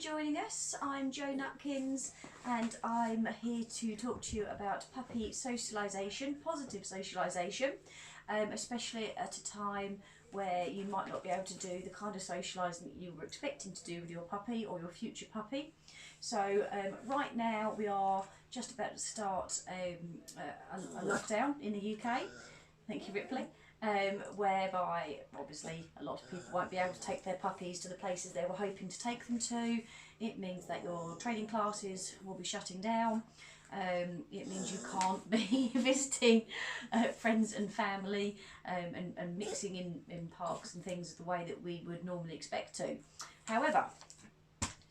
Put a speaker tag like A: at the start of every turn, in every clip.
A: joining us. I'm Jo Nutkins and I'm here to talk to you about puppy socialisation, positive socialisation, especially at a time where you might not be able to do the kind of socialising that you were expecting to do with your puppy or your future puppy. So right now we are just about to start a lockdown in the UK. Thank you, Ripley. Whereby obviously a lot of people won't be able to take their puppies to the places they were hoping to take them to. It means that your training classes will be shutting down. It means you can't be visiting friends and family and mixing in parks and things the way that we would normally expect to. However,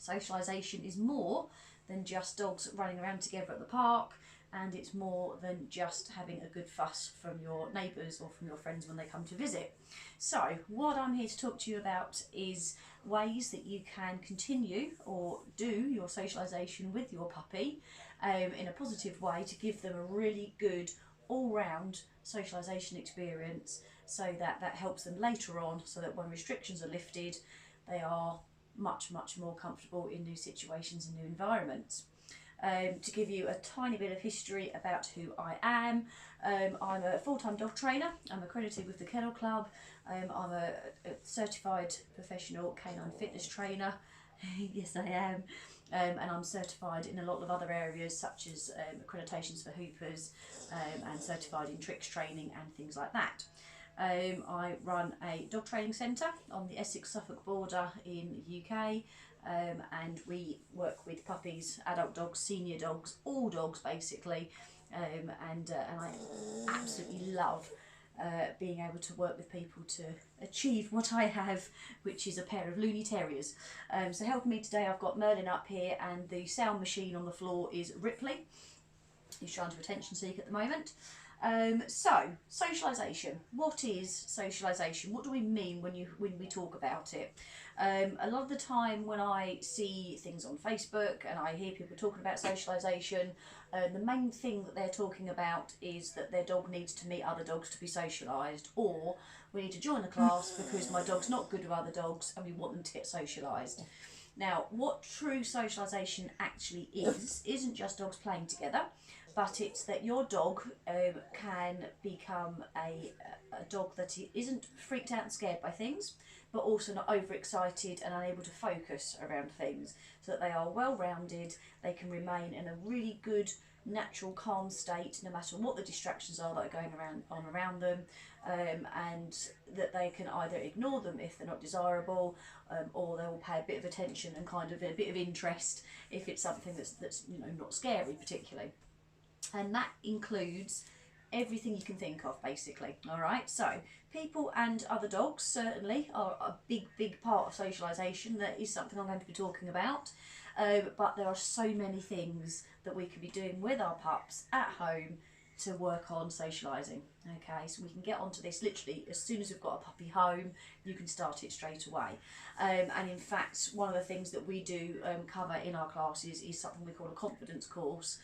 A: socialisation is more than just dogs running around together at the park, and it's more than just having a good fuss from your neighbours or from your friends when they come to visit. So what I'm here to talk to you about is ways that you can continue or do your socialisation with your puppy in a positive way to give them a really good all-round socialisation experience, so that helps them later on, so that when restrictions are lifted they are much more comfortable in new situations and new environments. To give you a tiny bit of history about who I am, I'm a full-time dog trainer. I'm accredited with the Kennel Club. I'm a certified professional canine fitness trainer. Yes, I am. And I'm certified in a lot of other areas, such as accreditations for hoopers and certified in tricks training and things like that. I run a dog training centre on the Essex-Suffolk border in the UK. And we work with puppies, adult dogs, senior dogs, all dogs basically, and I absolutely love being able to work with people to achieve what I have, which is a pair of loony terriers. So helping me today, I've got Merlin up here, and the sound machine on the floor is Ripley. He's trying to attention seek at the moment. So socialisation. What is socialisation? What do we mean when we talk about it? A lot of the time when I see things on Facebook and I hear people talking about socialisation, the main thing that they're talking about is that their dog needs to meet other dogs to be socialised, or we need to join the class because my dog's not good with other dogs and we want them to get socialised. Now, what true socialisation actually isn't just dogs playing together, but it's that your dog can become a dog that isn't freaked out and scared by things, but also not overexcited and unable to focus around things, so that they are well-rounded, they can remain in a really good, natural, calm state no matter what the distractions are that are going around them, and that they can either ignore them if they're not desirable, or they will pay a bit of attention and kind of a bit of interest if it's something that's not scary particularly. And that includes everything you can think of, basically. All right, so people and other dogs certainly are a big part of socialisation. That is something I'm going to be talking about, but there are so many things that we could be doing with our pups at home to work on socialising. Okay, so we can get onto this literally as soon as we've got a puppy home. You can start it straight away, and in fact one of the things that we do cover in our classes is something we call a confidence course,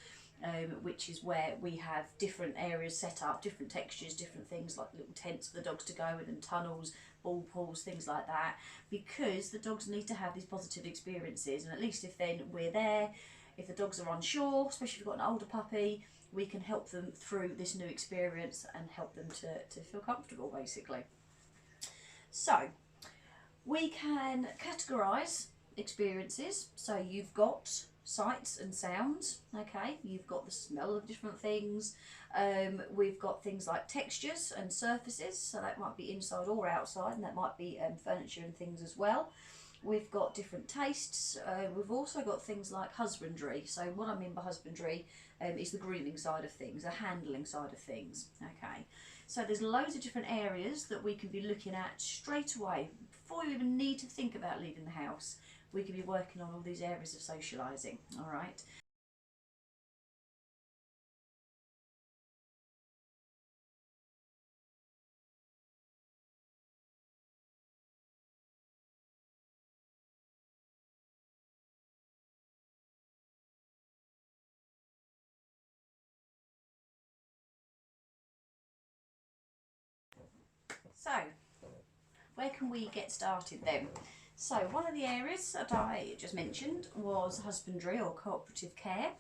A: which is where we have different areas set up, different textures, different things like little tents for the dogs to go in, and tunnels, ball pools, things like that, because the dogs need to have these positive experiences. And at least if then we're there, if the dogs are unsure, especially if you've got an older puppy, we can help them through this new experience and help them to feel comfortable, basically. So we can categorise experiences. So you've got sights and sounds, okay, you've got the smell of different things, we've got things like textures and surfaces, so that might be inside or outside, and that might be furniture and things as well. We've got different tastes. We've also got things like husbandry. So what I mean by husbandry is the grooming side of things, the handling side of things. Okay, so there's loads of different areas that we can be looking at straight away before you even need to think about leaving the house. We can be working on all these areas of socialising. All right. So, where can we get started then? So one of the areas that I just mentioned was husbandry or cooperative care.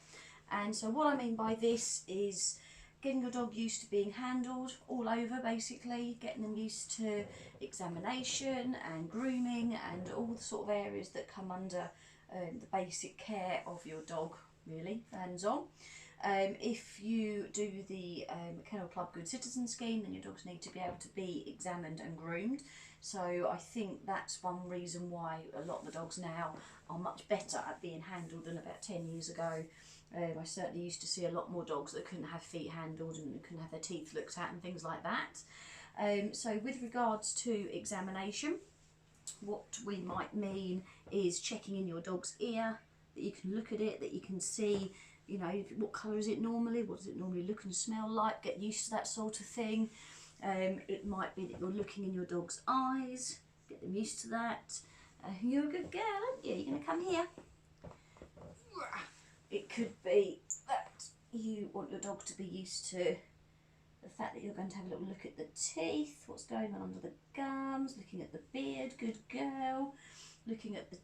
A: And so what I mean by this is getting your dog used to being handled all over, basically, getting them used to examination and grooming and all the sort of areas that come under the basic care of your dog, really, hands-on. If you do the Kennel Club Good Citizen scheme, then your dogs need to be able to be examined and groomed. So I think that's one reason why a lot of the dogs now are much better at being handled than about 10 years ago. I certainly used to see a lot more dogs that couldn't have feet handled and couldn't have their teeth looked at and things like that. So with regards to examination, what we might mean is checking in your dog's ear, that you can look at it, that you can see, you know, what colour is it normally, what does it normally look and smell like, get used to that sort of thing. It might be that you're looking in your dog's eyes, get them used to that. You're a good girl, aren't you? You're going to come here. It could be that you want your dog to be used to the fact that you're going to have a little look at the teeth, what's going on under the gums, looking at the beard, good girl, looking at the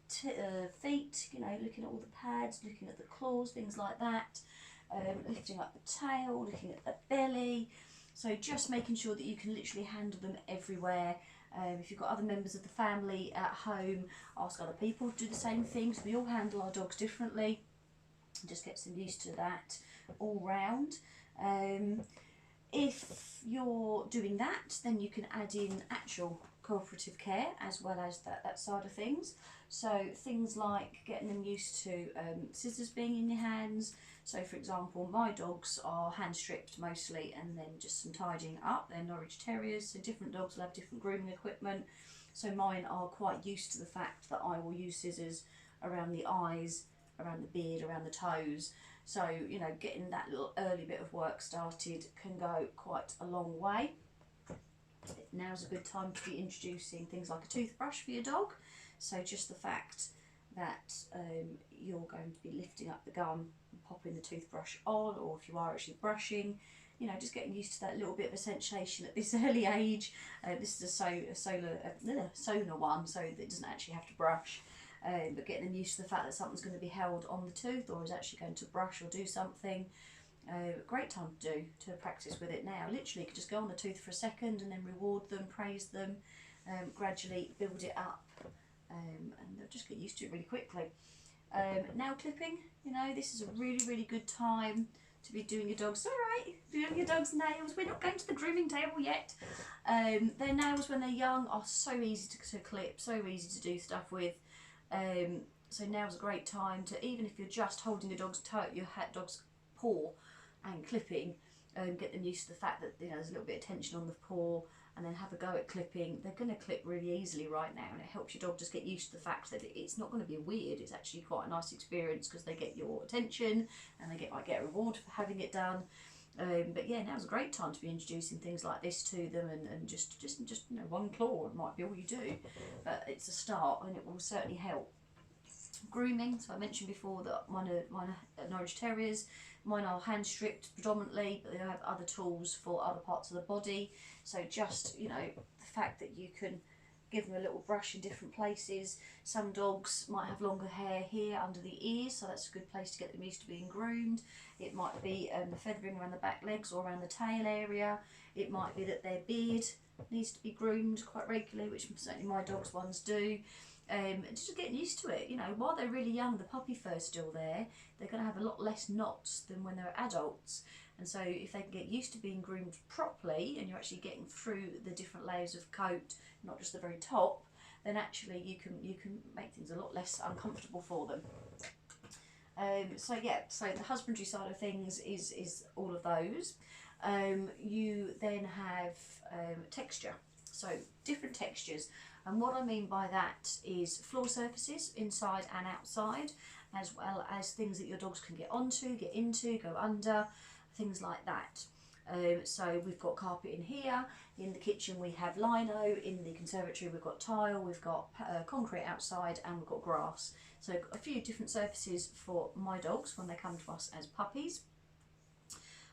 A: feet, you know, looking at all the pads, looking at the claws, things like that, lifting up the tail, looking at the belly. So just making sure that you can literally handle them everywhere. If you've got other members of the family at home, ask other people to do the same thing. So we all handle our dogs differently. Just gets them used to that all round. If you're doing that, then you can add in actual cooperative care as well as that side of things. So things like getting them used to scissors being in your hands. So for example, my dogs are hand stripped mostly, and then just some tidying up. They're Norwich Terriers, so different dogs will have different grooming equipment. So mine are quite used to the fact that I will use scissors around the eyes, around the beard, around the toes. So, you know, getting that little early bit of work started can go quite a long way. Now's a good time to be introducing things like a toothbrush for your dog. So just the fact that you're going to be lifting up the gum and popping the toothbrush on, or if you are actually brushing, you know, just getting used to that little bit of a sensation at this early age. This is a sonar one, so that it doesn't actually have to brush. But getting them used to the fact that something's going to be held on the tooth or is actually going to brush or do something. Great time to practice with it now. Literally, you could just go on the tooth for a second and then reward them, praise them, gradually build it up, and they'll just get used to it really quickly. Nail clipping, you know, this is a really, really good time to be doing your dog's, alright, doing your dog's nails. We're not going to the grooming table yet. Their nails when they're young are so easy to clip, so easy to do stuff with. So now's a great time to, even if you're just holding your dog's dog's paw and clipping, get them used to the fact that, you know, there's a little bit of tension on the paw, and then have a go at clipping. They're going to clip really easily right now, and it helps your dog just get used to the fact that it's not going to be weird. It's actually quite a nice experience because they get your attention and they might get a reward for having it done. But yeah, now's a great time to be introducing things like this to them, and just you know, one claw might be all you do, but it's a start and it will certainly help. Grooming, so I mentioned before that mine are Norwich Terriers. Mine are hand stripped predominantly, but they have other tools for other parts of the body. So just, you know, the fact that you can give them a little brush in different places. Some dogs might have longer hair here under the ears, so that's a good place to get them used to being groomed. It might be the feathering around the back legs or around the tail area. It might be that their beard needs to be groomed quite regularly, which certainly my dogs' ones do. Just getting used to it, you know, while they're really young, the puppy fur's still there, they're going to have a lot less knots than when they're adults. And so if they can get used to being groomed properly, and you're actually getting through the different layers of coat, not just the very top, then actually you can make things a lot less uncomfortable for them. So yeah, so the husbandry side of things is all of those. You then have texture, so different textures. And what I mean by that is floor surfaces, inside and outside, as well as things that your dogs can get onto, get into, go under, things like that. So we've got carpet in here, in the kitchen we have lino, in the conservatory we've got tile, we've got concrete outside, and we've got grass. So a few different surfaces for my dogs when they come to us as puppies.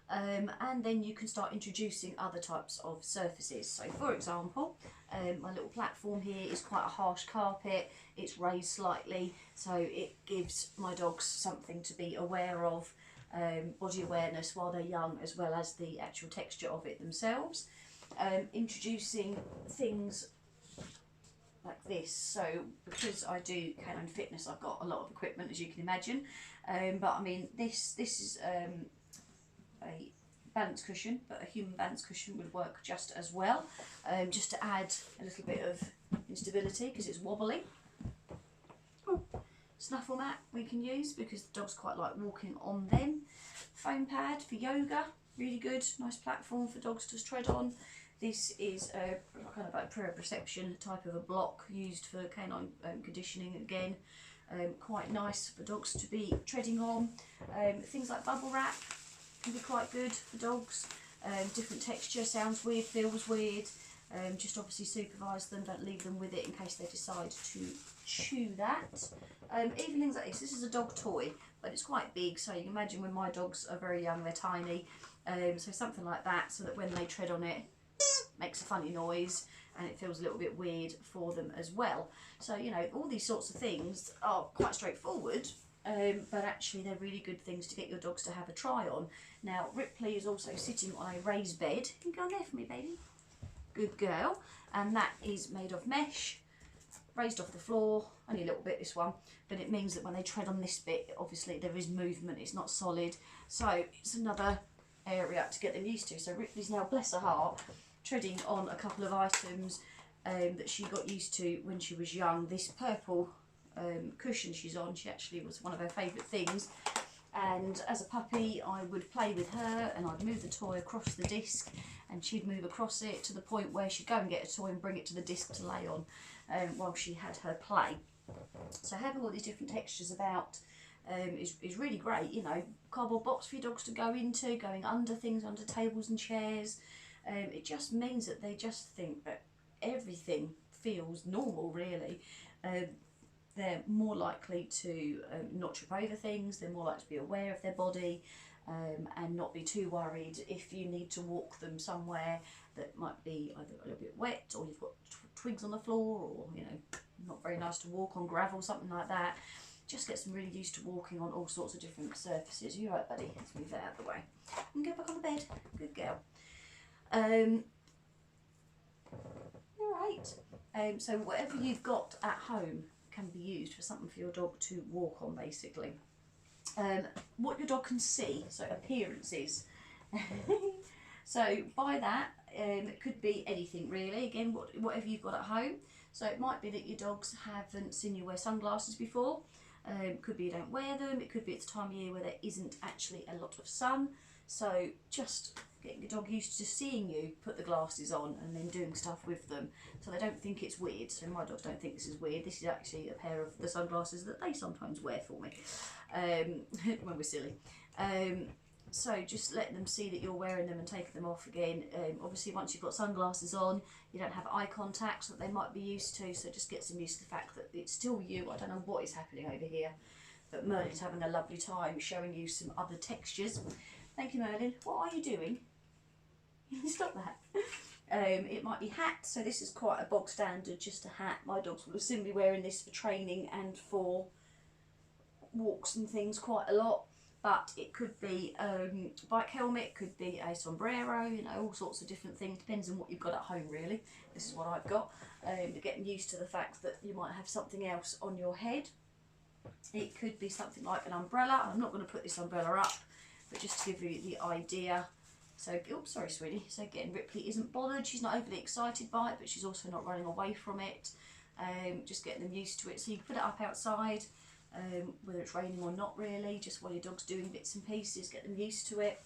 A: And then you can start introducing other types of surfaces. So for example, my little platform here is quite a harsh carpet. It's raised slightly, so it gives my dogs something to be aware of, body awareness while they're young, as well as the actual texture of it themselves. Introducing things like this. So because I do canine fitness, I've got a lot of equipment, as you can imagine, but I mean this is a balance cushion, but a human balance cushion would work just as well, just to add a little bit of instability because it's wobbly. Snuffle mat we can use because the dogs quite like walking on them. Foam pad for yoga, really good, nice platform for dogs to tread on. This is a kind of like proprioception type of a block used for canine conditioning again. Quite nice for dogs to be treading on. Things like bubble wrap can be quite good for dogs. Different texture, sounds weird, feels weird. Just obviously supervise them, don't leave them with it in case they decide to chew that. Even things like this is a dog toy, but it's quite big, so you can imagine when my dogs are very young, they're tiny. So something like that, so that when they tread on it, makes a funny noise and it feels a little bit weird for them as well. So, you know, all these sorts of things are quite straightforward, but actually they're really good things to get your dogs to have a try on. Now, Ripley is also sitting on a raised bed. You can go on there for me, baby. Good girl. And that is made of mesh, raised off the floor, only a little bit this one, but it means that when they tread on this bit, obviously there is movement, it's not solid. So it's another area to get them used to. So Ripley's now, bless her heart, treading on a couple of items that she got used to when she was young. This purple cushion she's on, she actually was one of her favourite things, and as a puppy I would play with her and I'd move the toy across the disc and she'd move across it to the point where she'd go and get a toy and bring it to the disc to lay on while she had her play. So having all these different textures about is really great. You know, cardboard box for your dogs to go into, going under things, under tables and chairs. It just means that they just think that everything feels normal, really. They're more likely to not trip over things, they're more likely to be aware of their body, and not be too worried if you need to walk them somewhere that might be either a little bit wet, or you've got twigs on the floor, or, you know, not very nice to walk on gravel, something like that. Just gets them really used to walking on all sorts of different surfaces. You right, buddy? Let's move that out of the way. And go back on the bed. Good girl. Alright, so whatever you've got at home can be used for something for your dog to walk on, basically. What your dog can see, so appearances. So by that, it could be anything really, again, whatever you've got at home. So it might be that your dogs haven't seen you wear sunglasses before. Could be you don't wear them, it could be it's a time of year where there isn't actually a lot of sun. So just getting your dog used to seeing you put the glasses on and then doing stuff with them, so they don't think it's weird. So my dogs don't think this is weird. This is actually a pair of the sunglasses that they sometimes wear for me when we're silly. So just letting them see that you're wearing them and taking them off again. Obviously once you've got sunglasses on, you don't have eye contact that they might be used to, so it just gets them used to the fact that it's still you. I don't know what is happening over here, but Merlin's having a lovely time showing you some other textures. Thank you, Merlin. What are you doing? Stop that. It might be hats, so this is quite a bog standard, just a hat. My dogs will have seen me wearing this for training and for walks and things quite a lot. But it could be bike helmet, could be a sombrero, you know, all sorts of different things. Depends on what you've got at home, really. This is what I've got. Getting used to the fact that you might have something else on your head. It could be something like an umbrella. I'm not going to put this umbrella up, but just to give you the idea. So, oops, sorry, sweetie. So again, Ripley isn't bothered. She's not overly excited by it, but she's also not running away from it. Just getting them used to it. So you can put it up outside, whether it's raining or not, really. Just while your dog's doing bits and pieces, get them used to it,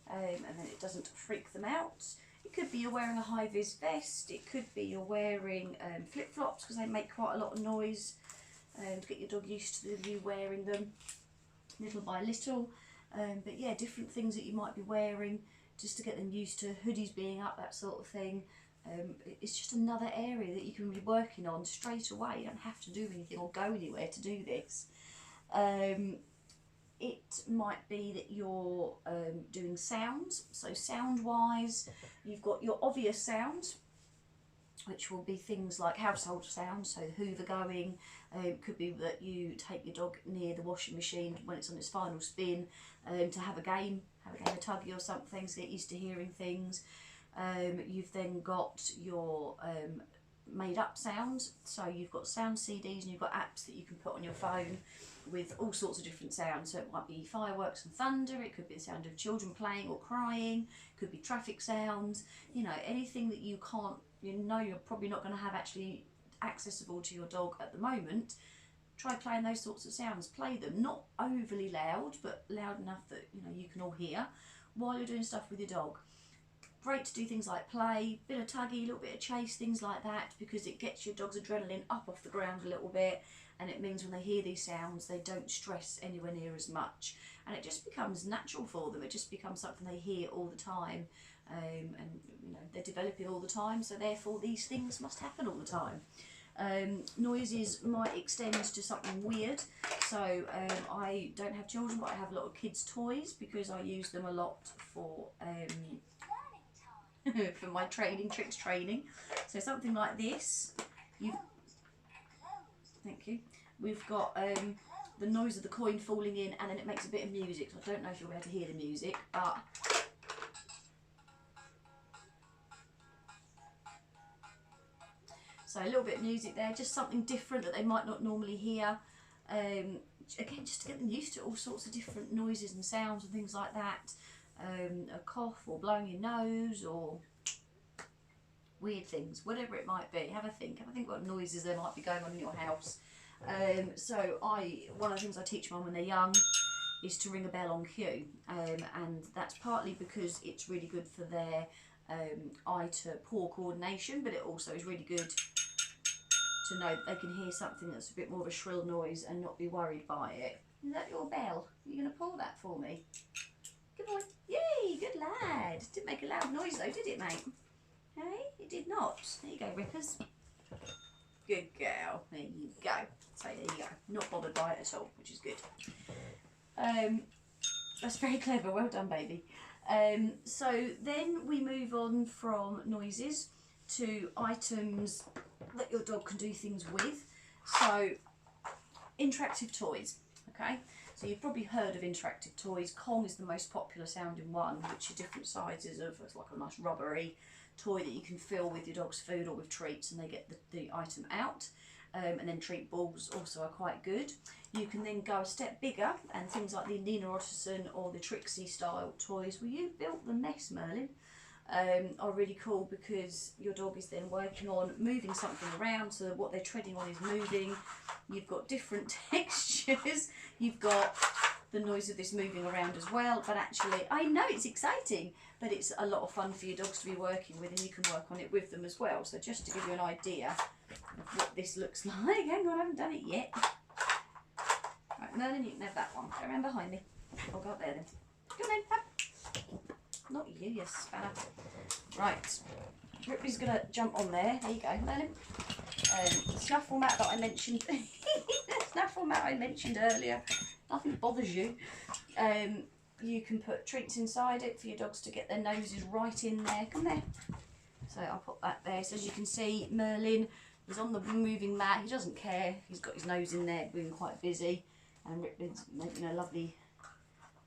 A: and then it doesn't freak them out. It could be you're wearing a high-vis vest. It could be you're wearing flip-flops, because they make quite a lot of noise. To get your dog used to you wearing them, little by little. But yeah, different things that you might be wearing, just to get them used to hoodies being up, that sort of thing. It's just another area that you can be working on straight away. You don't have to do anything or go anywhere to do this. It might be that you're doing sounds. So sound wise, you've got your obvious sounds, which will be things like household sounds, so Hoover going. Could be that you take your dog near the washing machine when it's on its final spin, to have a game of tuggy or something, so get used to hearing things. You've then got your made up sounds, so you've got sound CDs and you've got apps that you can put on your phone with all sorts of different sounds. So it might be fireworks and thunder, it could be the sound of children playing or crying, it could be traffic sounds, you know, anything that you can't, you know, you're probably not going to have actually accessible to your dog at the moment. Try playing those sorts of sounds. Play them, not overly loud, but loud enough that, you know, you can all hear while you're doing stuff with your dog. Great to do things like play, bit of tuggy, a little bit of chase, things like that, because it gets your dog's adrenaline up off the ground a little bit, and it means when they hear these sounds they don't stress anywhere near as much, and it just becomes natural for them. It just becomes something they hear all the time, and you know, they're developing all the time, so therefore these things must happen all the time. Noises might extend to something weird, so I don't have children, but I have a lot of kids' toys because I use them a lot for for my tricks training. So something like this, thank you, we've got the noise of the coin falling in, and then it makes a bit of music, so I don't know if you'll be able to hear the music, but so a little bit of music there, just something different that they might not normally hear. Again, just to get them used to all sorts of different noises and sounds and things like that. A cough or blowing your nose or weird things, whatever it might be. Have a think what noises there might be going on in your house. So one of the things I teach mum when they're young is to ring a bell on cue, and that's partly because it's really good for their eye to paw coordination, but it also is really good to know that they can hear something that's a bit more of a shrill noise and not be worried by it. Is that your bell? Are you going to pull that for me? Good boy. Yay, good lad. Didn't make a loud noise though, did it, mate? Hey, it did not. There you go, Rippers. Good girl. There you go. So there you go. Not bothered by it at all, which is good. That's very clever. Well done, baby. So then we move on from noises to items that your dog can do things with. So interactive toys. Okay. So you've probably heard of interactive toys. Kong is the most popular sounding one, which are different sizes of, it's like a nice rubbery toy that you can fill with your dog's food or with treats, and they get the item out. And then treat balls also are quite good. You can then go a step bigger, and things like the Nina Otterson or the Trixie style toys, well, you built the mess, Merlin, are really cool, because your dog is then working on moving something around, so what they're treading on is moving. You've got different textures, you've got the noise of this moving around as well, but actually, I know it's exciting, but it's a lot of fun for your dogs to be working with, and you can work on it with them as well. So just to give you an idea of what this looks like, hang on, I haven't done it yet. Right, Merlin, you can have that one. Go around behind me. I'll go up there then. Go on then, have. Not you, you spanner. Right, Ripley's going to jump on there. There you go, Merlin. Snuffle mat that I mentioned. Snuffle mat I mentioned earlier. Nothing bothers you. You can put treats inside it for your dogs to get their noses right in there. Come there. So I'll put that there. So as you can see, Merlin is on the moving mat. He doesn't care. He's got his nose in there, being quite busy. And Ripley's making a lovely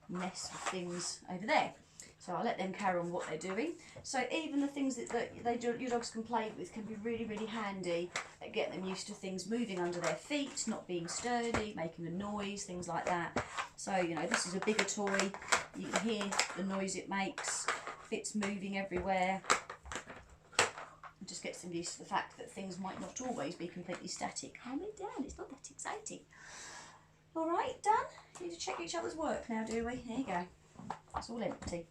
A: mess of things over there. So I'll let them carry on what they're doing. So even the things that your dogs can play with can be really, really handy at getting them used to things moving under their feet, not being sturdy, making a noise, things like that. So, you know, this is a bigger toy. You can hear the noise it makes, bits moving everywhere. It just gets them used to the fact that things might not always be completely static. Calm it down, it's not that exciting. All right, done? We need to check each other's work now, do we? There you go. It's all empty.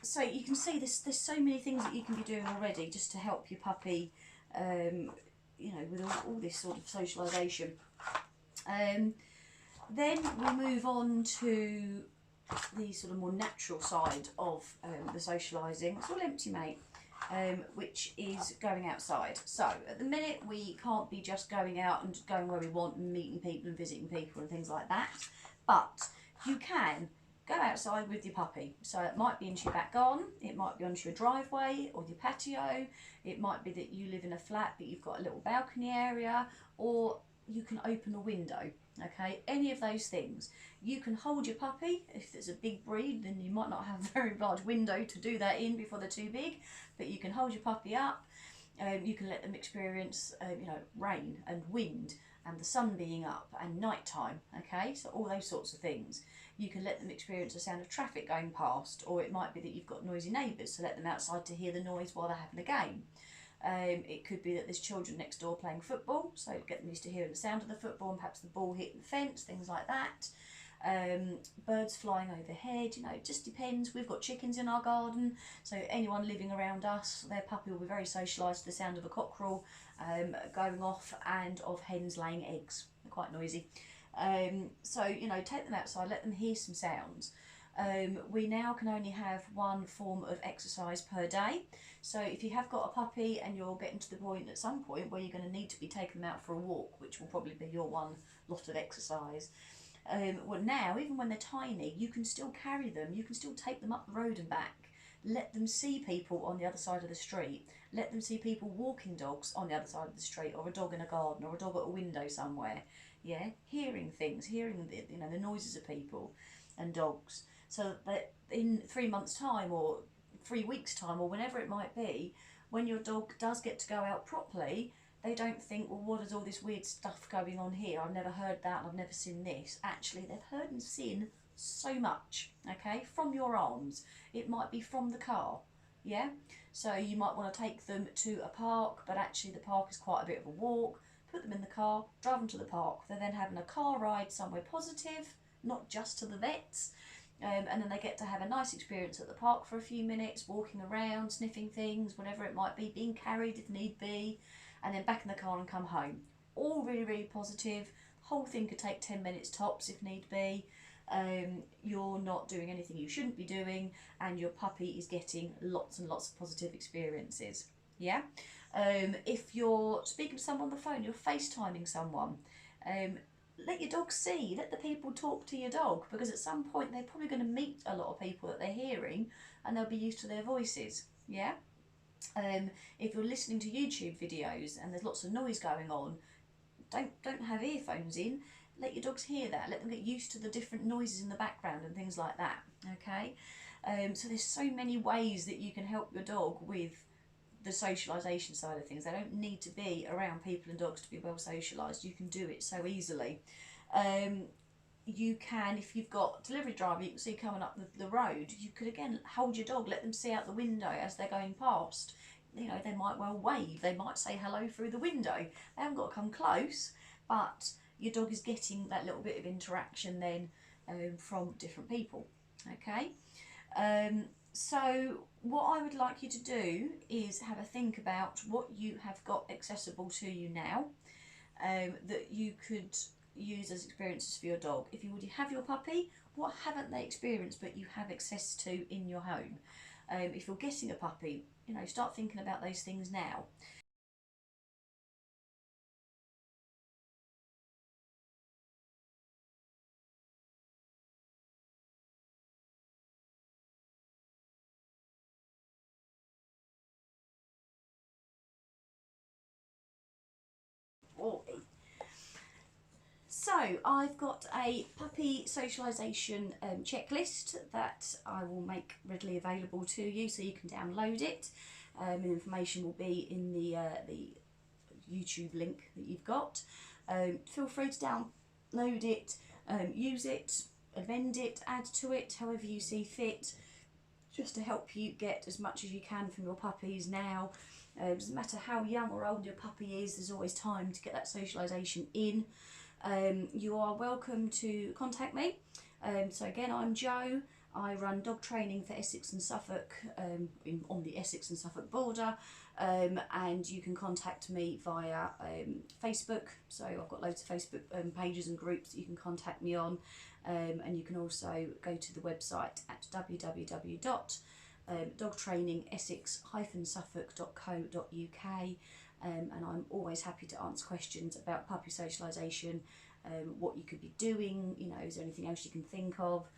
A: So you can see there's so many things that you can be doing already just to help your puppy, you know, with all this sort of socialisation. Then we move on to the sort of more natural side of the socialising. It's all empty, mate. Which is going outside. So at the minute we can't be just going out and going where we want and meeting people and visiting people and things like that. But you can go outside with your puppy. So it might be into your back garden, it might be onto your driveway or your patio, it might be that you live in a flat but you've got a little balcony area, or you can open a window. Okay, any of those things. You can hold your puppy. If it's a big breed, then you might not have a very large window to do that in before they're too big, but you can hold your puppy up. You can let them experience you know, rain and wind and the sun being up and nighttime. Okay, so all those sorts of things. You can let them experience the sound of traffic going past, or it might be that you've got noisy neighbours, so let them outside to hear the noise while they're having a game. It could be that there's children next door playing football, so get them used to hearing the sound of the football and perhaps the ball hitting the fence, things like that. Birds flying overhead, you know, it just depends. We've got chickens in our garden, so anyone living around us, their puppy will be very socialised to the sound of a cockerel going off and of hens laying eggs. They're quite noisy. So, you know, take them outside, let them hear some sounds. We now can only have one form of exercise per day. So if you have got a puppy and you're getting to the point at some point where you're going to need to be taking them out for a walk, which will probably be your one lot of exercise. Well, now, even when they're tiny, you can still carry them, you can still take them up the road and back. Let them see people on the other side of the street. Let them see people walking dogs on the other side of the street, or a dog in a garden, or a dog at a window somewhere. Yeah, hearing things, hearing the, you know, the noises of people and dogs. So that in 3 months' time, or 3 weeks' time, or whenever it might be, when your dog does get to go out properly, they don't think, well, what is all this weird stuff going on here? I've never heard that, and I've never seen this. Actually, they've heard and seen so much, okay, from your arms. It might be from the car, yeah? So you might want to take them to a park, but actually the park is quite a bit of a walk. Put them in the car, drive them to the park. They're then having a car ride somewhere positive, not just to the vets. And then they get to have a nice experience at the park for a few minutes, walking around, sniffing things, whatever it might be, being carried if need be, and then back in the car and come home. All really, really positive. Whole thing could take 10 minutes tops if need be. You're not doing anything you shouldn't be doing, and your puppy is getting lots and lots of positive experiences. Yeah? If you're speaking to someone on the phone, you're FaceTiming someone, let your dog see, let the people talk to your dog, because at some point they're probably going to meet a lot of people that they're hearing and they'll be used to their voices. Yeah? If you're listening to YouTube videos and there's lots of noise going on, don't have earphones in. Let your dogs hear that. Let them get used to the different noises in the background and things like that. Okay, so there's so many ways that you can help your dog with the socialisation side of things. They don't need to be around people and dogs to be well socialised. You can do it so easily. You can, if you've got a delivery driver you can see coming up the road, you could again hold your dog, let them see out the window as they're going past. You know, they might well wave, they might say hello through the window. They haven't got to come close, but your dog is getting that little bit of interaction then from different people. Okay, so what I would like you to do is have a think about what you have got accessible to you now that you could use as experiences for your dog. If you already have your puppy, what haven't they experienced but you have access to in your home? If you're getting a puppy, you know, start thinking about those things now. So I've got a puppy socialisation checklist that I will make readily available to you, so you can download it. And information will be in the YouTube link that you've got. Feel free to download it, use it, amend it, add to it, however you see fit, just to help you get as much as you can from your puppies now. It doesn't matter how young or old your puppy is, there's always time to get that socialisation in. You are welcome to contact me. So again, I'm Jo. I run dog training for Essex and Suffolk on the Essex and Suffolk border, and you can contact me via Facebook. So I've got loads of Facebook pages and groups that you can contact me on, and you can also go to the website at www.dogtrainingessex-suffolk.co.uk, and I'm always happy to answer questions about puppy socialisation what you could be doing, you know, is there anything else you can think of?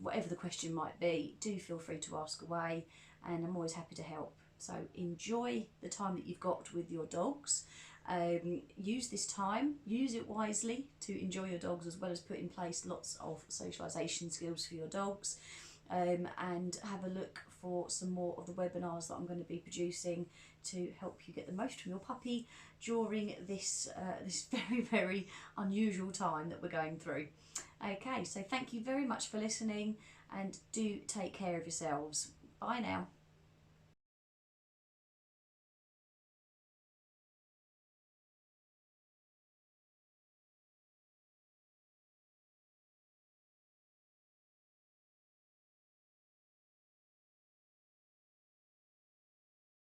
A: Whatever the question might be, do feel free to ask away, and I'm always happy to help. So enjoy the time that you've got with your dogs. Use this time, use it wisely to enjoy your dogs, as well as put in place lots of socialisation skills for your dogs. And have a look for some more of the webinars that I'm going to be producing to help you get the most from your puppy during this this very, very unusual time that we're going through. Okay, so thank you very much for listening, and do take care of yourselves. Bye now.